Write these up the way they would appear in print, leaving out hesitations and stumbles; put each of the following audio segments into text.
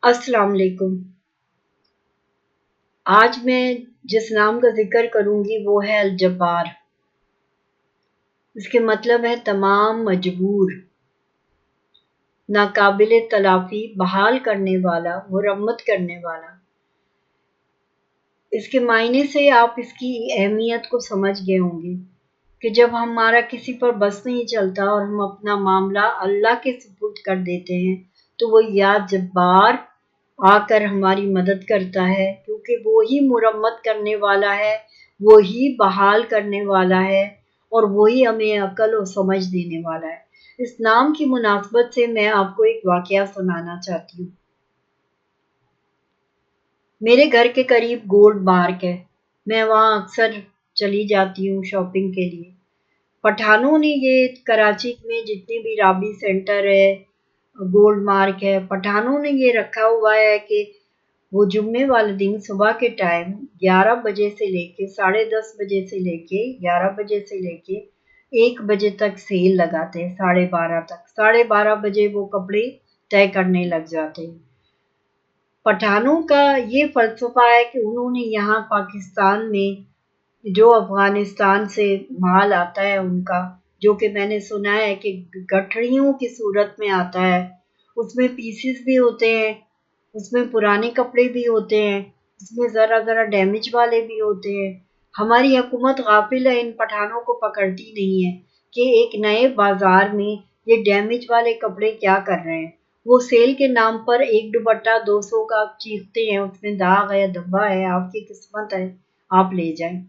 السلام علیکم۔ آج میں جس نام کا ذکر کروں گی وہ ہے الجبار۔ اس کے مطلب ہے تمام مجبور، ناقابل تلافی، بحال کرنے والا، مرمت کرنے والا۔ اس کے معنی سے آپ اس کی اہمیت کو سمجھ گئے ہوں گے کہ جب ہمارا کسی پر بس نہیں چلتا اور ہم اپنا معاملہ اللہ کے سپرد کر دیتے ہیں تو وہ یا جبار آ کر ہماری مدد کرتا ہے، کیونکہ وہی مرمت کرنے والا ہے، وہی بحال کرنے والا ہے اور وہی ہمیں عقل و سمجھ دینے والا ہے۔ اس نام کی مناسبت سے میں آپ کو ایک واقعہ سنانا چاہتی ہوں۔ میرے گھر کے قریب گولڈ مارک ہے، میں وہاں اکثر چلی جاتی ہوں شاپنگ کے لیے۔ پٹھانوں نے یہ کراچی میں جتنی بھی رابی سینٹر ہے، گولڈ مارک ہے، پٹھانوں نے یہ رکھا ہوا ہے کہ وہ جمعے والے دن صبح کے ٹائم 11 بجے سے لے کے 10:30 بجے سے لے کے 11 بجے سے لے کے 1 بجے تک سیل لگاتے ہیں، 12:30 تک۔ 12:30 بجے وہ کپڑے طے کرنے لگ جاتے ہیں۔ پٹھانوں کا یہ فلسفہ ہے کہ انہوں نے یہاں پاکستان میں جو افغانستان سے مال آتا ہے ان کا، جو کہ میں نے سنا ہے کہ گٹھڑیوں کی صورت میں آتا ہے، اس میں پیسز بھی ہوتے ہیں، اس میں پرانے کپڑے بھی ہوتے ہیں، اس میں ذرا ذرا ڈیمیج والے بھی ہوتے ہیں۔ ہماری حکومت غافل ہے، ان پٹھانوں کو پکڑتی نہیں ہے کہ ایک نئے بازار میں یہ ڈیمیج والے کپڑے کیا کر رہے ہیں۔ وہ سیل کے نام پر ایک دوپٹہ 200 کا چیختے ہیں، اس میں داغ ہے، دھبا ہے، آپ کی قسمت ہے، آپ لے جائیں۔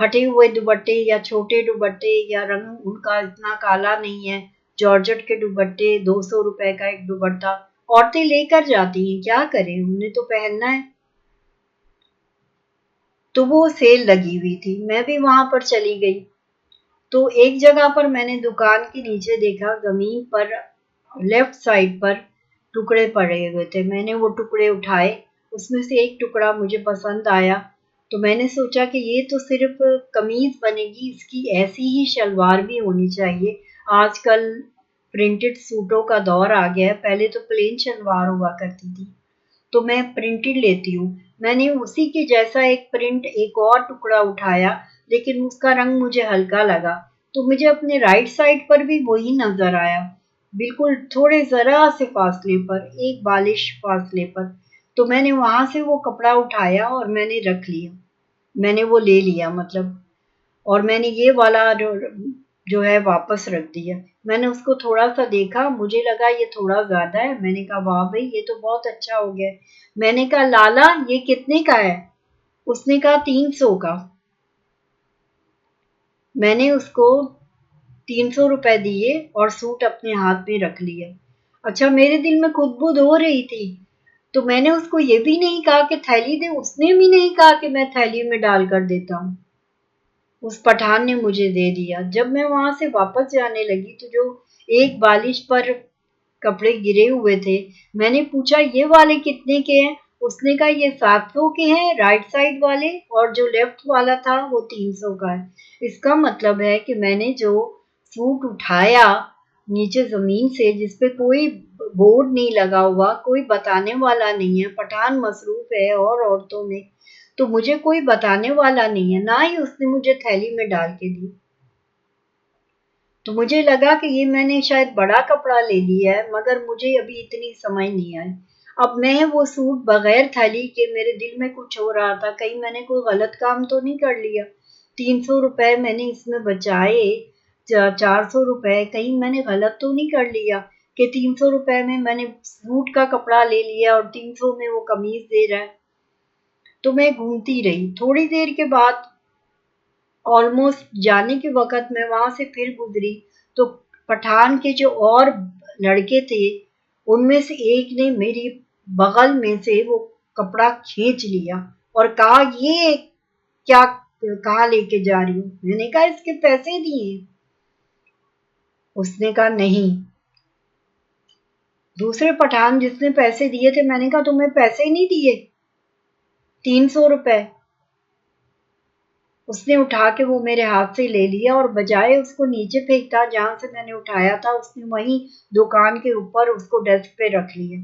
پھٹے ہوئے دوپٹے یا چھوٹے دوپٹے یا رنگ ان کا اتنا کالا نہیں ہے، جارجٹ کے دوپٹے 200 روپے کا ایک دوپٹہ عورتیں لے کر جاتی ہیں، کیا کریں، انہیں تو پہننا ہے۔ تو وہ سیل لگی ہوئی تھی، میں بھی وہاں پر چلی گئی۔ تو ایک جگہ پر میں نے دکان کے نیچے دیکھا، زمین پر لیفٹ سائڈ پر ٹکڑے پڑے ہوئے تھے۔ میں نے وہ ٹکڑے اٹھائے، اس میں سے ایک ٹکڑا مجھے پسند آیا تو میں نے سوچا کہ یہ تو صرف قمیض بنے گی، اس کی ایسی ہی شلوار بھی ہونی چاہیے۔ آج کل پرنٹڈ سوٹوں کا دور آ گیا ہے، پہلے تو پلین شلوار ہوا کرتی تھی، تو میں پرنٹڈ لیتی ہوں۔ میں نے اسی کے جیسا ایک پرنٹ ایک اور ٹکڑا اٹھایا، لیکن اس کا رنگ مجھے ہلکا لگا تو مجھے اپنے رائٹ سائڈ پر بھی وہی نظر آیا، بالکل تھوڑے ذرا سے فاصلے پر، ایک بالش فاصلے پر۔ تو میں نے وہاں سے وہ کپڑا اٹھایا اور میں نے رکھ لیا، میں نے وہ لے لیا مطلب، اور میں نے یہ والا جو ہے واپس رکھ دیا۔ میں نے اس کو تھوڑا سا دیکھا، مجھے لگا یہ تھوڑا زیادہ ہے، میں نے کہا واہ بھائی یہ تو بہت اچھا ہو گیا۔ میں نے کہا لالا یہ کتنے کا ہے؟ اس نے کہا 300 کا۔ میں نے اس کو 300 روپے دیے اور سوٹ اپنے ہاتھ میں رکھ لیا۔ اچھا میرے دل میں خود بد ہو رہی تھی، تو میں نے اس کو یہ بھی نہیں کہا کہ تھیلی دے، اس نے بھی نہیں کہا کہ میں تھیلی میں ڈال کر دیتا ہوں۔ اس پٹھان نے مجھے دے دیا۔ جب میں وہاں سے واپس جانے لگی تو جو ایک بالش پر کپڑے گرے ہوئے تھے، میں نے پوچھا یہ والے کتنے کے ہیں؟ اس نے کہا یہ 700 کے ہیں رائٹ سائڈ والے، اور جو لیفٹ والا تھا وہ 300 کا ہے۔ اس کا مطلب ہے کہ میں نے جو سوٹ اٹھایا نیچے زمین سے، جس پہ کوئی بورڈ نہیں لگا ہوا، کوئی بتانے والا نہیں ہے، پٹھان مصروف ہے اور عورتوں میں، تو مجھے کوئی بتانے والا نہیں ہے، نہ ہی اس نے مجھے تھیلی میں ڈال کے دی۔ تو مجھے لگا کہ یہ میں نے شاید بڑا کپڑا لے لیا ہے، مگر مجھے ابھی اتنی سمجھ نہیں آئی۔ اب میں وہ سوٹ بغیر تھیلی کے، میرے دل میں کچھ ہو رہا تھا، کہیں میں نے کوئی غلط کام تو نہیں کر لیا۔ 300 روپے میں نے اس میں بچائے، 400 روپے، کہیں میں نے غلط تو نہیں کر لیا کہ 300 روپے میں نے سوٹ کا کپڑا لے لیا اور 300 میں وہ قمیض دے رہا ہے۔ تو میں گھومتی رہی، تھوڑی دیر کے بعد آلموسٹ جانے کے وقت میں وہاں سے پھر گزری تو پٹھان کے جو اور لڑکے تھے ان میں سے ایک نے میری بغل میں سے وہ کپڑا کھینچ لیا اور کہا یہ کیا کہاں لے کے جا رہی ہوں؟ میں نے کہا اس کے پیسے دیے۔ اس نے کہا نہیں۔ دوسرے پٹھان جس نے پیسے دیے تھے، میں نے کہا تمہیں پیسے نہیں دیے 300 روپے؟ اس نے اٹھا کے وہ میرے ہاتھ سے لے لیا اور بجائے اس کو نیچے پھینکتا جہاں سے میں نے اٹھایا تھا، اس نے وہیں دکان کے اوپر اس کو ڈیسک پہ رکھ لیا۔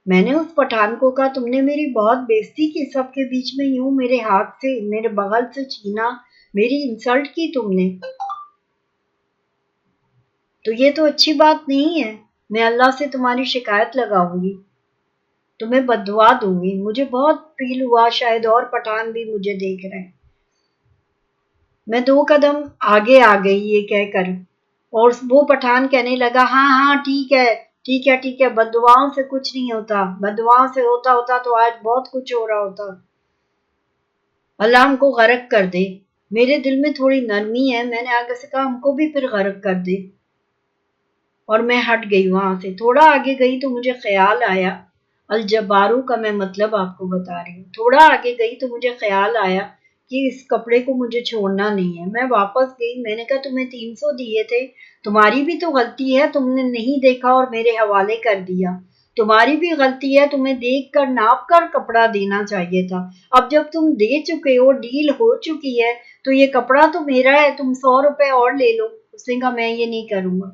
میں نے اس پٹھان کو کہا، تم نے میری بہت بےزتی کی، سب کے بیچ میں یوں میرے ہاتھ سے میرے بغل سے چھینا، میری انسلٹ کی تم نے، تو یہ تو اچھی بات نہیں ہے، میں اللہ سے تمہاری شکایت لگاؤں گی، تمہیں بد دعا دوں گی۔ مجھے بہت فیل ہوا شاید اور پٹھان بھی مجھے دیکھ رہے ہیں۔ میں 2 قدم آگے آ گئی یہ کہہ کر، اور وہ پٹھان کہنے لگا، ہاں ہاں ٹھیک ہے ٹھیک ہے ٹھیک ہے، بد دعاؤں سے کچھ نہیں ہوتا، بد دعاؤں سے ہوتا تو آج بہت کچھ ہو رہا ہوتا، اللہ ہم کو غرق کر دے۔ میرے دل میں تھوڑی نرمی ہے، میں نے آگے سے کہا ہم کو بھی پھر غرق کر دے، اور میں ہٹ گئی وہاں سے۔ تھوڑا آگے گئی تو مجھے خیال آیا، الجبارو کا میں مطلب آپ کو بتا رہی ہوں، تھوڑا آگے گئی تو مجھے خیال آیا کہ اس کپڑے کو مجھے چھوڑنا نہیں ہے۔ میں واپس گئی، میں نے کہا تمہیں 300 دیے تھے، تمہاری بھی تو غلطی ہے، تم نے نہیں دیکھا اور میرے حوالے کر دیا، تمہاری بھی غلطی ہے، تمہیں دیکھ کر ناپ کر کپڑا دینا چاہیے تھا، اب جب تم دے چکے ہو، ڈیل ہو چکی ہے، تو یہ کپڑا تو میرا ہے، تم 100 روپے اور لے لو۔ اس نے کہا میں یہ نہیں کروں گا۔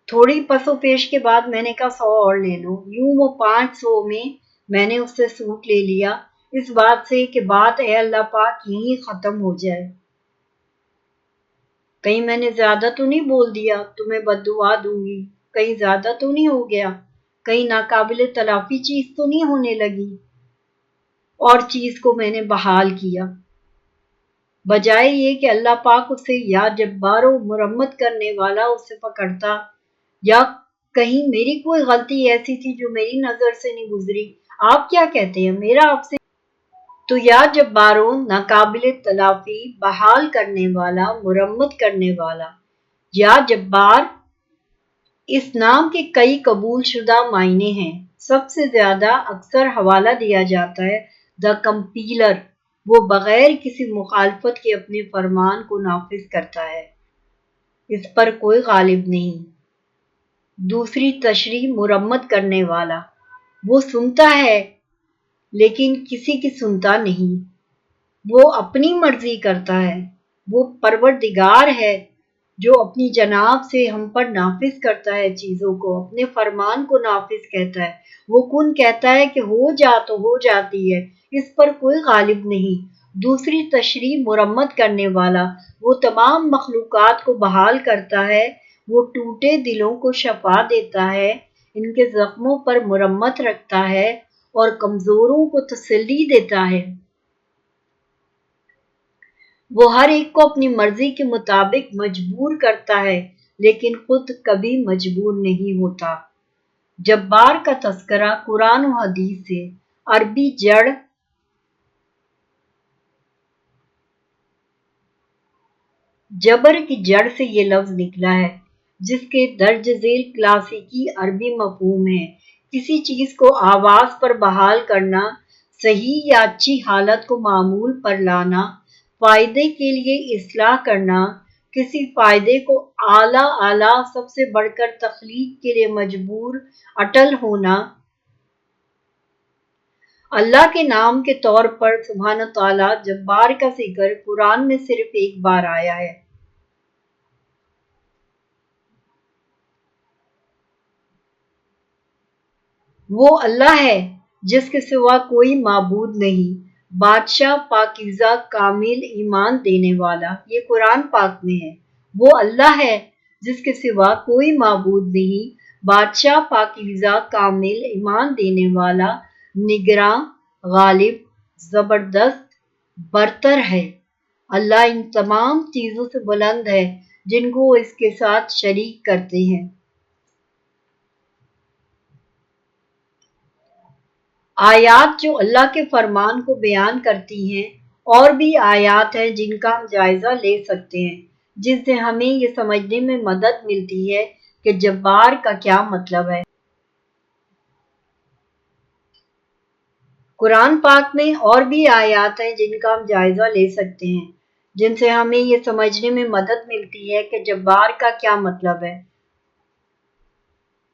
تھوڑی پس و پیش کے بعد میں نے کہا 100 اور لے لو، یوں وہ 500 میں نے اس سے سوٹ لے لیا، اس بات سے کہ بات اے اللہ پاک یہیں ختم ہو جائے، کہیں میں نے زیادہ تو نہیں بول دیا، تمہیں بد دعا دوں گی، کہیں زیادہ تو نہیں ہو گیا، کہیں ناقابل تلافی چیز تو نہیں ہونے لگی، اور چیز کو میں نے بحال کیا، بجائے یہ کہ اللہ پاک اسے یا جبار و مرمت کرنے والا اسے پکڑتا، یا کہیں میری کوئی غلطی ایسی تھی جو میری نظر سے نہیں گزری۔ آپ کیا کہتے ہیں؟ میرا آپ سے تو یا جباروں، ناقابل تلافی، بحال کرنے والا، مرمت کرنے والا، یا جبار اس نام کے کئی قبول شدہ معنی ہیں، سب سے زیادہ اکثر حوالہ دیا جاتا ہے دا کمپیلر، وہ بغیر کسی مخالفت کے اپنے فرمان کو نافذ کرتا ہے، اس پر کوئی غالب نہیں۔ دوسری تشریح مرمت کرنے والا، وہ سنتا ہے لیکن کسی کی سنتا نہیں، وہ اپنی مرضی کرتا ہے، وہ پروردگار ہے جو اپنی جناب سے ہم پر نافذ کرتا ہے چیزوں کو، اپنے فرمان کو نافذ کہتا ہے، وہ کن کہتا ہے کہ ہو جا تو ہو جاتی ہے، اس پر کوئی غالب نہیں۔ دوسری تشریح مرمت کرنے والا، وہ تمام مخلوقات کو بحال کرتا ہے، وہ ٹوٹے دلوں کو شفا دیتا ہے، ان کے زخموں پر مرمت رکھتا ہے اور کمزوروں کو تسلی دیتا ہے، وہ ہر ایک کو اپنی مرضی کے مطابق مجبور کرتا ہے لیکن خود کبھی مجبور نہیں ہوتا۔ جبار کا تذکرہ قرآن و حدیث سے، عربی جڑ جبر کی جڑ سے یہ لفظ نکلا ہے، جس کے درج ذیل کلاسیکی عربی مفہوم ہے کسی چیز کو آواز پر بحال کرنا، صحیح یا اچھی حالت کو معمول پر لانا، فائدے کے لیے اصلاح کرنا، کسی فائدے کو اعلیٰ سب سے بڑھ کر تخلیق کے لیے مجبور اٹل ہونا۔ اللہ کے نام کے طور پر سبحانہ تعالیٰ جبار کا ذکر قرآن میں صرف ایک بار آیا ہے۔ وہ اللہ ہے جس کے سوا کوئی معبود نہیں، بادشاہ پاکیزہ کامل ایمان دینے والا، یہ قرآن پاک میں ہے۔ وہ اللہ ہے جس کے سوا کوئی معبود نہیں، بادشاہ پاکیزہ کامل ایمان دینے والا، نگراں، غالب، زبردست، برتر ہے۔ اللہ ان تمام چیزوں سے بلند ہے جن کو وہ اس کے ساتھ شریک کرتے ہیں۔ آیات جو اللہ کے فرمان کو بیان کرتی ہیں، اور بھی آیات ہیں جن کا ہم جائزہ لے سکتے ہیں، جن سے ہمیں یہ سمجھنے میں مدد ملتی ہے کہ جبار کا کیا مطلب ہے۔ قرآن پاک میں اور بھی آیات ہیں جن کا ہم جائزہ لے سکتے ہیں، جن سے ہمیں یہ سمجھنے میں مدد ملتی ہے کہ جبار کا کیا مطلب ہے۔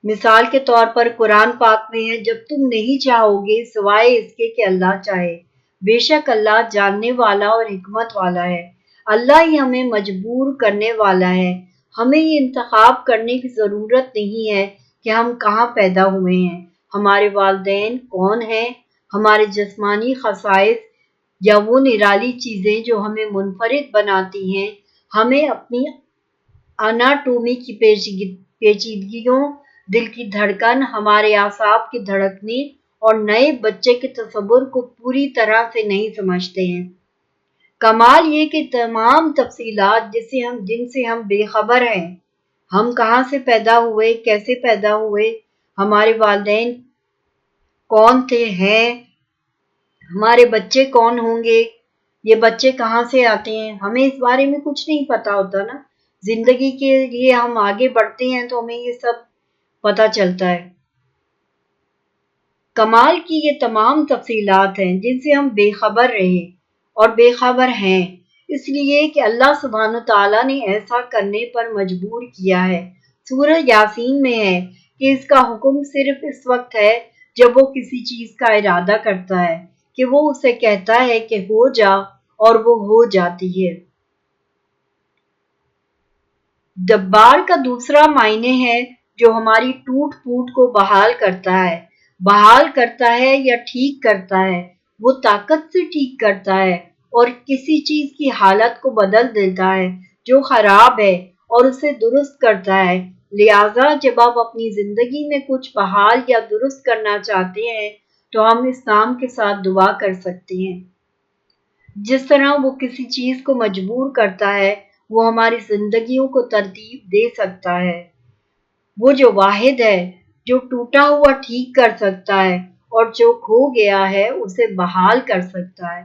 مثال کے طور پر قرآن پاک میں ہے، جب تم نہیں چاہو گے سوائے اس کے کہ اللہ چاہے، بے شک اللہ جاننے والا اور حکمت والا ہے۔ اللہ ہی ہمیں مجبور کرنے والا ہے۔ ہمیں یہ انتخاب کرنے کی ضرورت نہیں ہے کہ ہم کہاں پیدا ہوئے ہیں، ہمارے والدین کون ہیں، ہمارے جسمانی خصائص یا وہ نرالی چیزیں جو ہمیں منفرد بناتی ہیں، ہمیں اپنی اناٹومی کی پیچیدگیوں، دل کی دھڑکن، ہمارے اعصاب کے دھڑکنے اور نئے بچے کے تصور کو پوری طرح سے نہیں سمجھتے ہیں۔ کمال یہ کہ تمام تفصیلات جن سے ہم بے خبر ہیں، ہم کہاں سے پیدا ہوئے، کیسے پیدا ہوئے، ہمارے والدین کون تھے ہیں، ہمارے بچے کون ہوں گے، یہ بچے کہاں سے آتے ہیں، ہمیں اس بارے میں کچھ نہیں پتا ہوتا نا۔ زندگی کے لیے ہم آگے بڑھتے ہیں تو ہمیں یہ سب پتا چلتا ہے۔ کمال کی یہ تمام تفصیلات ہیں جن سے ہم بے خبر رہے اور بے خبر ہیں، اس لیے کہ اللہ سبحانہ تعالیٰ نے ایسا کرنے پر مجبور کیا ہے۔ سورہ یاسین میں ہے کہ اس کا حکم صرف اس وقت ہے جب وہ کسی چیز کا ارادہ کرتا ہے کہ وہ اسے کہتا ہے کہ ہو جا اور وہ ہو جاتی ہے۔ جبار کا دوسرا معنی ہے جو ہماری ٹوٹ پھوٹ کو بحال کرتا ہے یا ٹھیک کرتا ہے، وہ طاقت سے ٹھیک کرتا ہے اور کسی چیز کی حالت کو بدل دیتا ہے جو خراب ہے اور اسے درست کرتا ہے۔ لہٰذا جب آپ اپنی زندگی میں کچھ بحال یا درست کرنا چاہتے ہیں تو ہم اس نام کے ساتھ دعا کر سکتے ہیں۔ جس طرح وہ کسی چیز کو مجبور کرتا ہے، وہ ہماری زندگیوں کو ترتیب دے سکتا ہے۔ وہ جو واحد ہے جو ٹوٹا ہوا ٹھیک کر سکتا ہے اور جو کھو گیا ہے اسے بحال کر سکتا ہے۔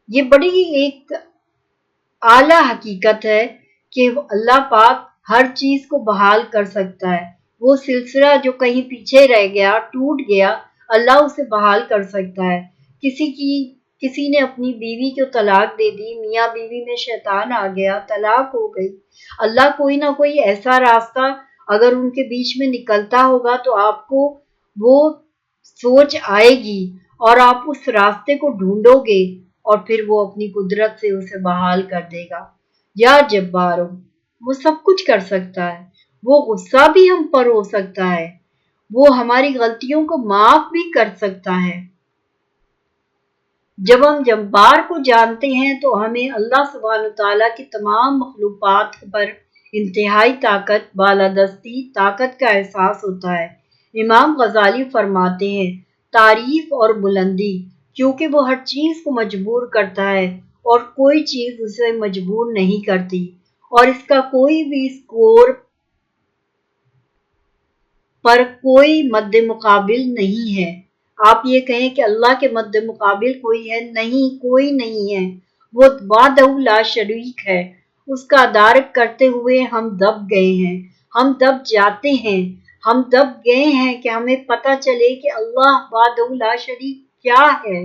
یہ بڑی ایک اعلیٰ حقیقت ہے کہ اللہ پاک ہر چیز کو بحال کر سکتا ہے۔ وہ سلسلہ جو کہیں پیچھے رہ گیا، ٹوٹ گیا، اللہ اسے بحال کر سکتا ہے۔ کسی نے اپنی بیوی کو طلاق دے دی، میاں بیوی میں شیطان آ گیا، طلاق ہو گئی، اللہ کوئی نہ کوئی ایسا راستہ اگر ان کے بیچ میں نکلتا ہوگا تو آپ کو وہ سوچ آئے گی اور آپ اس راستے کو ڈھونڈو گے اور پھر وہ اپنی قدرت سے اسے بحال کر دے گا۔ یا جبارو، وہ سب کچھ کر سکتا ہے، وہ غصہ بھی ہم پر ہو سکتا ہے، وہ ہماری غلطیوں کو معاف بھی کر سکتا ہے۔ جب ہم جبار کو جانتے ہیں تو ہمیں اللہ سبحانہ تعالیٰ کی تمام مخلوقات پر انتہائی طاقت، بالادستی، طاقت کا احساس ہوتا ہے۔ امام غزالی فرماتے ہیں، تعریف اور بلندی، کیونکہ وہ ہر چیز کو مجبور کرتا ہے اور کوئی چیز اسے مجبور نہیں کرتی، اور اس کا کوئی بھی اسکور پر کوئی مد مقابل نہیں ہے۔ آپ یہ کہیں کہ اللہ کے مد مقابل کوئی ہے؟ نہیں، کوئی نہیں ہے۔ وہ وحدہ لا شریک ہے۔ اس کا ادارک کرتے ہوئے ہم دب گئے ہیں، ہم دب جاتے ہیں، ہم دب گئے ہیں کہ ہمیں پتہ چلے کہ اللہ وحدہ لا شریک کیا ہے۔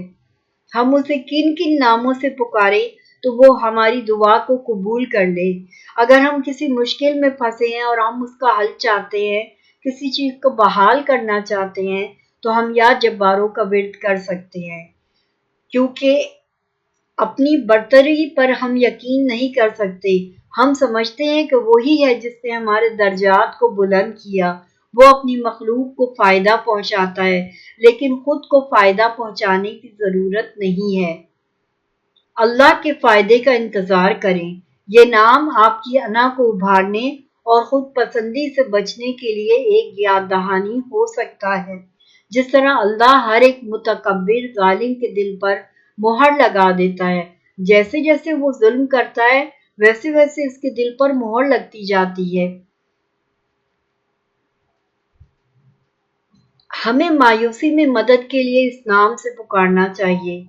ہم اسے کن کن ناموں سے پکارے تو وہ ہماری دعا کو قبول کر لے۔ اگر ہم کسی مشکل میں پھنسے ہیں اور ہم اس کا حل چاہتے ہیں، کسی چیز کو بحال کرنا چاہتے ہیں، تو ہم یا جباروں کا ورد کر سکتے ہیں، کیونکہ اپنی برتری پر ہم یقین نہیں کر سکتے۔ ہم سمجھتے ہیں کہ وہی ہے جس نے ہمارے درجات کو بلند کیا، وہ اپنی مخلوق کو فائدہ پہنچاتا ہے، لیکن خود کو فائدہ پہنچانے کی ضرورت نہیں ہے۔ اللہ کے فائدے کا انتظار کریں۔ یہ نام آپ کی انا کو ابھارنے اور خود پسندی سے بچنے کے لیے ایک یاد دہانی ہو سکتا ہے۔ جس طرح اللہ ہر ایک متکبر ظالم کے دل پر مہر لگا دیتا ہے، جیسے جیسے وہ ظلم کرتا ہے ویسے ویسے اس کے دل پر مہر لگتی جاتی ہے۔ ہمیں مایوسی میں مدد کے لیے اس نام سے پکارنا چاہیے۔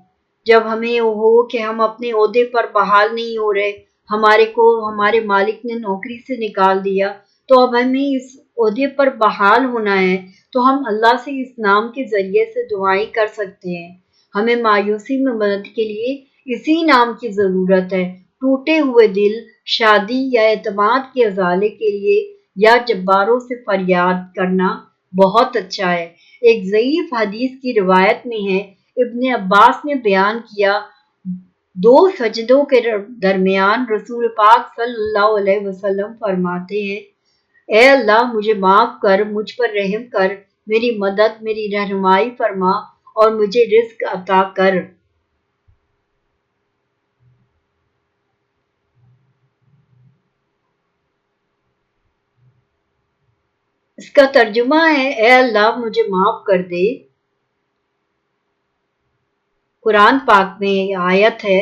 جب ہمیں ہو کہ ہم اپنے عہدے پر بحال نہیں ہو رہے، ہمارے مالک نے نوکری سے نکال دیا، تو اب ہمیں اس عہدے پر بحال ہونا ہے، تو ہم اللہ سے اس نام کے ذریعے سے دعائیں کر سکتے ہیں۔ ہمیں مایوسی میں مدد کے لیے اسی نام کی ضرورت ہے۔ ٹوٹے ہوئے دل، شادی یا اعتماد کے ازالے کے لیے یا جباروں سے فریاد کرنا بہت اچھا ہے۔ ایک ضعیف حدیث کی روایت میں ہے، ابن عباس نے بیان کیا، دو سجدوں کے درمیان رسول پاک صلی اللہ علیہ وسلم فرماتے ہیں، اے اللہ مجھے معاف کر، مجھ پر رحم کر، میری مدد، میری رہنمائی فرما اور مجھے رزق عطا کر۔ اس کا ترجمہ ہے، اے اللہ مجھے معاف کر دے۔ قرآن پاک میں یہ آیت ہے،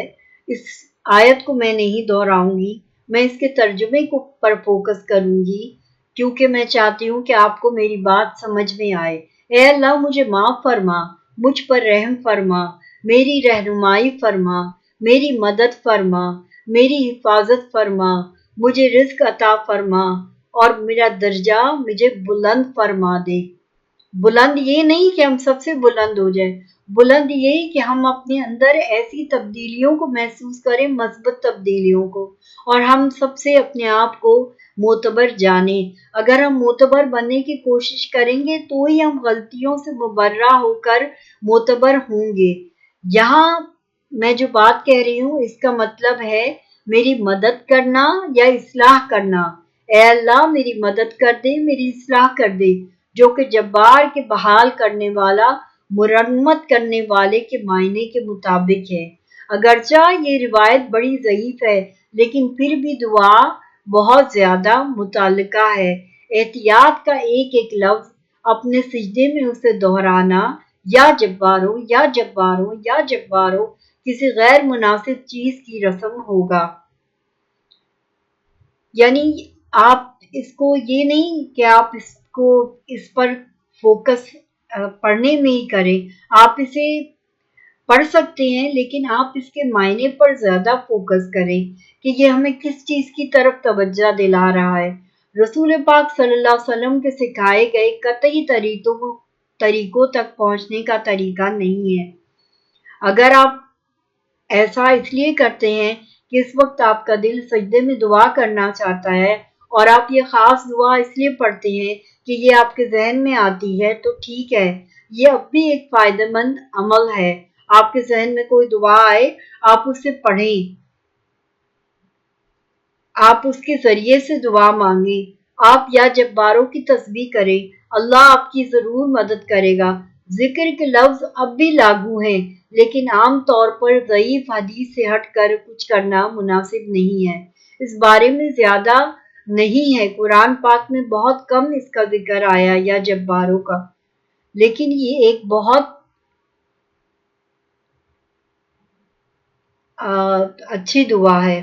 اس آیت کو میں نہیں دہراؤں گی، میں اس کے ترجمے پر فوکس کروں گی کیونکہ میں چاہتی ہوں کہ آپ کو میری بات سمجھ میں آئے۔ اے اللہ مجھے معاف فرما، مجھ پر رحم فرما، میری رہنمائی فرما، میری مدد فرما، میری حفاظت فرما، مجھے رزق عطا فرما اور میرا درجہ مجھے بلند فرما دے۔ بلند یہ نہیں کہ ہم سب سے بلند ہو جائیں، بلند یہ کہ ہم اپنے اندر ایسی تبدیلیوں کو محسوس کریں، مثبت تبدیلیوں کو، اور ہم سب سے اپنے آپ کو معتبر جانیں۔ اگر ہم معتبر بننے کی کوشش کریں گے تو ہی ہم غلطیوں سے مبرہ ہو کر معتبر ہوں گے۔ یہاں میں جو بات کہہ رہی ہوں اس کا مطلب ہے میری مدد کرنا یا اصلاح کرنا۔ اے اللہ میری مدد کر دے، میری اصلاح کر دے، جو کہ جبار کے بحال کرنے والا، مرمت کرنے والے کے معنی کے مطابق ہے۔ اگرچہ یہ روایت بڑی ضعیف ہے لیکن پھر بھی دعا بہت زیادہ متعلقہ ہے۔ احتیاط کا ایک ایک لفظ اپنے سجدے میں اسے دہرانا، یا جبارو یا جبارو یا جبارو، کسی غیر مناسب چیز کی رسم ہوگا۔ یعنی آپ اس کو یہ نہیں کہ آپ اس پر فوکس پڑھنے میں ہی کریں، آپ اسے پڑھ سکتے ہیں لیکن آپ اس کے معنی پر زیادہ فوکس کریں کہ یہ ہمیں کس چیز کی طرف توجہ دلا رہا ہے۔ رسول پاک صلی اللہ علیہ وسلم کے سکھائے گئے قطعی طریقوں تک پہنچنے کا طریقہ نہیں ہے۔ اگر آپ ایسا اس لیے کرتے ہیں کہ اس وقت آپ کا دل سجدے میں دعا کرنا چاہتا ہے اور آپ یہ خاص دعا اس لیے پڑھتے ہیں کہ یہ آپ کے ذہن میں آتی ہے تو ٹھیک ہے، یہ اب بھی ایک فائدہ مند عمل ہے۔ آپ کے ذہن میں کوئی دعا آئے، آپ اسے پڑھیں، آپ اس کے ذریعے سے دعا مانگیں، آپ یا جباروں کی تسبیح کریں، اللہ آپ کی ضرور مدد کرے گا۔ ذکر کے لفظ اب بھی لاگو ہیں لیکن عام طور پر ضعیف حدیث سے ہٹ کر کچھ کرنا مناسب نہیں ہے۔ اس بارے میں زیادہ نہیں ہے، قرآن پاک میں بہت کم اس کا ذکر آیا یا جباروں کا، لیکن یہ ایک بہت اچھی دعا ہے۔